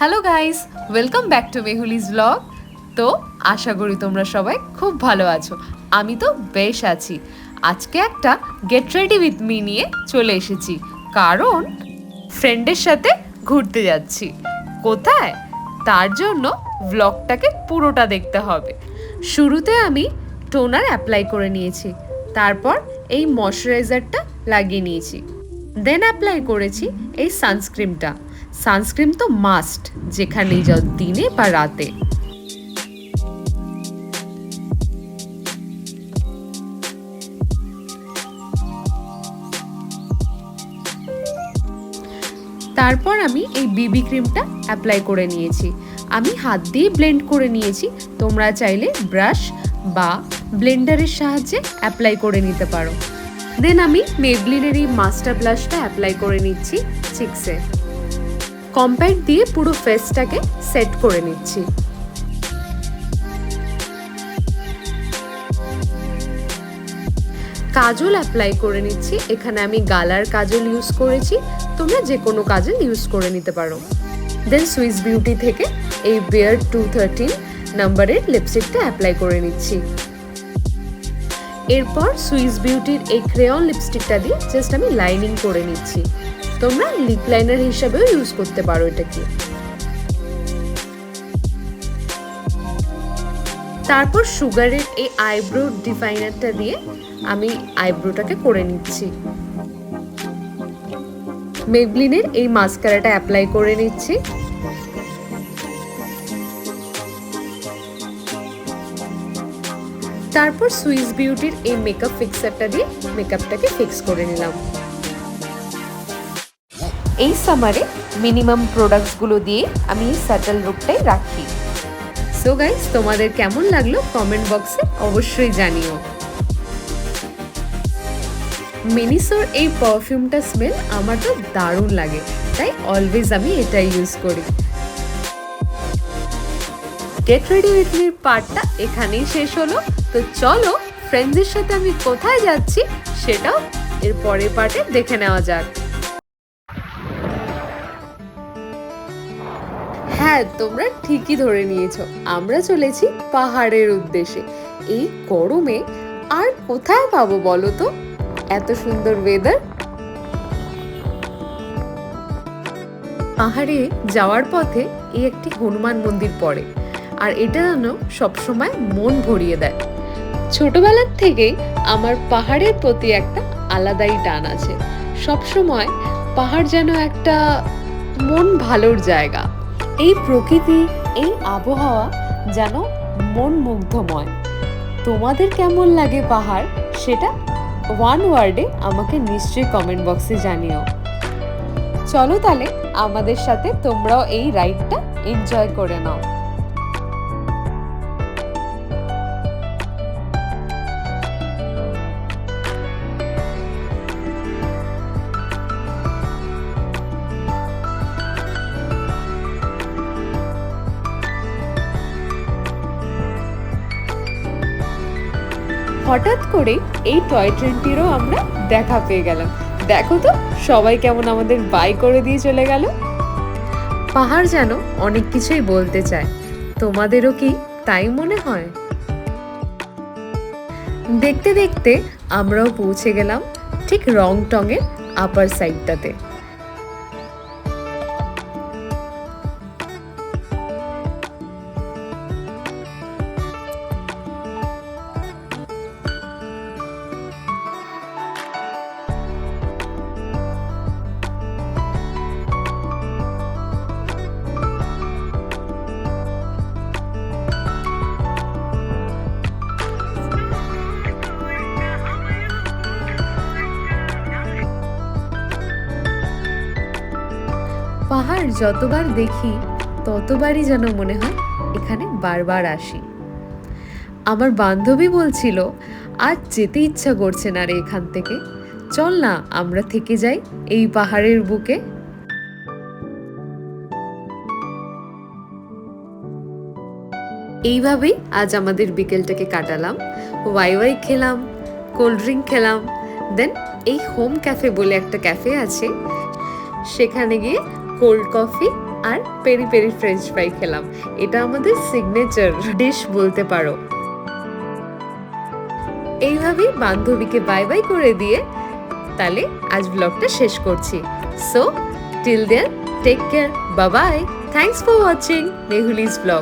Hello guys, welcome back to Mehuli's blog. তো আশা করি তোমরা সবাই খুব ভালো আছো। আমি তো বেশ আছি। আজকে একটা গেট রেডি উইথ মি নিয়ে চলে এসেছি, কারণ ফ্রেন্ডের সাথে ঘুরতে যাচ্ছি। কোথায়? তার জন্য ব্লগটাকে পুরোটা দেখতে হবে। শুরুতে আমি টোনার অ্যাপ্লাই করে নিয়েছি, তারপর এই ময়শ্চারাইজারটা লাগিয়ে নিয়েছি, দেন অ্যাপ্লাই করেছি এই সানস্ক্রিনটা। সানস্ক্রিন তো মাস্ট, যেখানেই যাও, দিনে বা রাতে। তারপর আমি এই বিবি ক্রিমটা অ্যাপ্লাই করে নিয়েছি। আমি হাত দিয়ে ব্লেন্ড করে নিয়েছি, তোমরা চাইলে ব্রাশ বা ব্লেন্ডারের সাহায্যে অ্যাপ্লাই করে নিতে পারো। দেন আমি মেবলিনের এই মাস্টার ব্লাশটা অ্যাপ্লাই করে নিচ্ছি চিকসে। কম্প্যাক্ট দিয়ে পুরো ফেসটাকে সেট করে নিচ্ছি। কাজল অ্যাপ্লাই করে নিচ্ছি। এখানে আমি গালার কাজল ইউজ করেছি, তোমরা যে কোনো কাজল ইউজ করে নিতে পারো। দেন সুইস বিউটি থেকে এই বেয়ার 213 নাম্বারের লিপস্টিকটা অ্যাপ্লাই করে নিচ্ছি। এরপর সুইস বিউটির এই ক্রেয়ন লিপস্টিকটা দিয়ে জাস্ট আমি লাইনিং করে নিচ্ছি। তোমরা লিপ লাইনার হিসাবেও ইউজ করতে পারো এটাকে। তারপর সুগারের এই আইব্রো ডিফাইনারটা দিয়ে আমি আইব্রোটাকে করে নিচ্ছি। মেবলিনের এই মাস্কারাটা অ্যাপ্লাই করে নিচ্ছি। তারপর সুইস বিউটির এই মেকআপ ফিক্সারটা দিয়ে মেকআপটাকে ফিক্স করে নিলাম। এই সামারে মিনিমাম প্রোডাক্টসগুলো দিয়ে আমি এই স্যাটেল লুকটাই রাখি। সো গাইস, তোমাদের কেমন লাগলো কমেন্ট বক্সে অবশ্যই জানিও। মিনিসোর এই পারফিউমটা স্মেল আমার তো দারুণ লাগে, তাই অলওয়েজ আমি এটা ইউজ করি। গেট রেডি উইথ মির পার্টটা এখানেই শেষ হলো। তো চলো ফ্রেন্ডসদের সাথে আমি কোথায় যাচ্ছি সেটাও এর পরের পার্টে দেখে নেওয়া যাক। হ্যাঁ, তোমরা ঠিকই ধরে নিয়েছো, আমরা চলেছি পাহাড়ের উদ্দেশ্যে। এই গরমে আর কোথায় পাবো বলো তো এত সুন্দর ওয়েদার। পাহাড়ে যাওয়ার পথে এই একটি হনুমান মন্দির পড়ে, আর এটা যেন সবসময় মন ভরিয়ে দেয়। ছোটবেলার থেকেই আমার পাহাড়ের প্রতি একটা আলাদাই টান আছে। সবসময় পাহাড় যেন একটা মন ভালোর জায়গা। এই প্রকৃতি, এই আবহাওয়া যেন মন মুগ্ধময়। তোমাদের কেমন লাগে পাহাড় সেটা ওয়ান ওয়ার্ডে আমাকে নিশ্চয়ই কমেন্ট বক্সে জানিও। চলো তাহলে আমাদের সাথে তোমরাও এই রাইডটা এনজয় করে নাও। হঠাৎ করে এই টয় ট্রেনটিরও আমরা দেখা পেয়ে গেলাম। দেখো তো সবাই কেমন আমাদের বাই করে দিয়ে চলে গেল। পাহাড় যেন অনেক কিছুই বলতে চায়, তোমাদেরও কি তাই মনে হয়? দেখতে দেখতে আমরাও পৌঁছে গেলাম ঠিক রংটংয়ের আপার সাইডটাতে। পাহাড় যতবার দেখি ততবারই যেন মনে হয় এখানে বারবার আসি। আমার বান্ধবী বলছিল আজ যেতে ইচ্ছা করছে না রে এখান থেকে, চল না আমরা থেকে যাই এই পাহাড়ের বুকে। এইভাবেই আজ আমাদের বিকেলটাকে কাটালাম। ওয়াই ওয়াই খেলাম, কোল্ড ড্রিঙ্ক খেলাম, দেন এই হোম ক্যাফে বলে একটা ক্যাফে আছে, সেখানে গিয়ে কোল্ড কফি আর পেরি পেরি ফ্রেঞ্চ ফ্রাই খেলাম। এটা আমাদের সিগনেচার ডিশ বলতে পারো। এইভাবেই বান্ধবীকে বাই বাই করে দিয়ে তাহলে আজ ব্লগটা শেষ করছি। So till then take care, bye bye, thanks for watching Mehuli's blog.